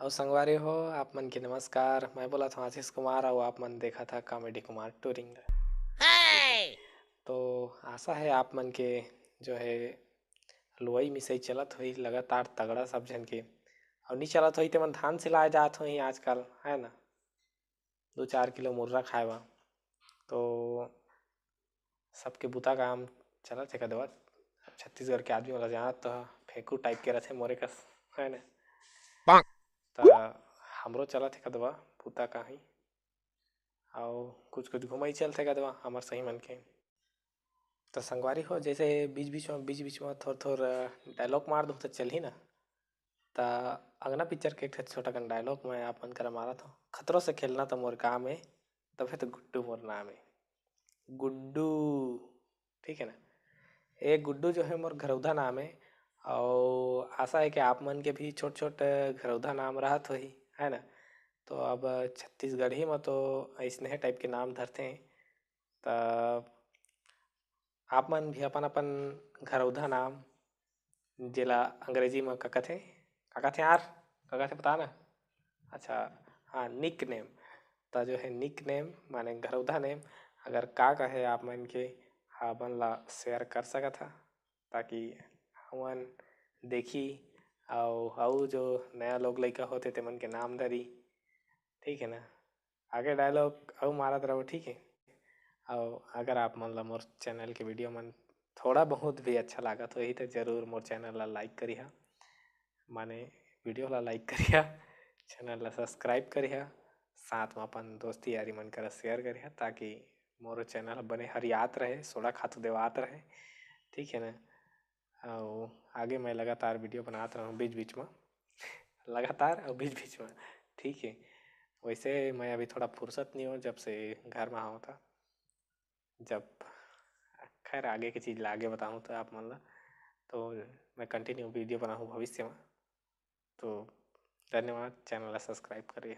और संगवारी हो आप मन के नमस्कार। मैं बोला था आशीष कुमार और आप मन देखा था कॉमेडी कुमार टूरिंग। ठीक है। तो आशा है आप मन के जो है लुवई मिसई चलत हुई लगातार तगड़ा सब जन के और नहीं चलत हुई तो मन धान से लाए जात हुई आजकल है ना 2-4 किलो मुर्रा खाएवा तो सबके बुता काम चलत है कदवा। छत्तीसगढ़ के आदमी वाला जानत तो फेंकू टाइप के रथे मोरे कस है ना। तो हमरो चलत है कदवा बुता काही और कुछ कुछ घुमई चलते कदवा हमार सही मन के। तो संगवारी हो जैसे बीच बीच में थोड़ा थोड़ा डायलॉग मार दूँ तो चल ही ना। ता अगना पिक्चर के एक ठो छोटा कन डायलॉग मैं आप मन करा मारा था खतरों से खेलना तो मोर काम है तब है तो गुड्डू मोर नाम है गुड्डू। ठीक है ना। एक गुड्डू जो है मोर घरौधा नाम है। और आशा है कि आप मन के भी छोट छोट घरौधा नाम रहत होही है ना। तो अब छत्तीसगढ़ी में तो ऐसने टाइप के नाम धरते हैं। तब आप मन भी अपन अपन घरौधा नाम जेला अंग्रेजी में का कथे यार का कथे पता ना। अच्छा हाँ निक नेम। तो जो है निक नेम माने घरौधा नेम अगर का कहे आप मन के हमन ला शेयर कर सकत हा ताकि हमन देखी और जो नया लोग लइका होते तेमन के नाम धरी। ठीक है ना। आगे डायलॉग और मारत रहो ठीक है। और अगर आप मन ला मोर चैनल के वीडियो मन थोड़ा बहुत भी अच्छा लागत होही तो जरूर मोर चैनल ला लाइक करिहा माने वीडियो ला लाइक करिहा चैनल ला सब्सक्राइब करिहा साथ में अपन दोस्ती यारी मन करा शेयर करिहा ताकि मोर चैनल बने हरियात रहे सोड़ा खातू देवात रहे। ठीक है ना। और आगे मैं लगातार वीडियो बनाता रहूँ बीच बीच में लगातार और बीच बीच में। ठीक है। वैसे मैं अभी थोड़ा फुर्सत नहीं हूँ जब से घर में आऊँ था जब खैर आगे की चीज़ ला आगे बताऊँ तो आप मन ला तो मैं कंटिन्यू वीडियो बनाऊँ भविष्य में। तो धन्यवाद चैनल ला सब्सक्राइब करिए।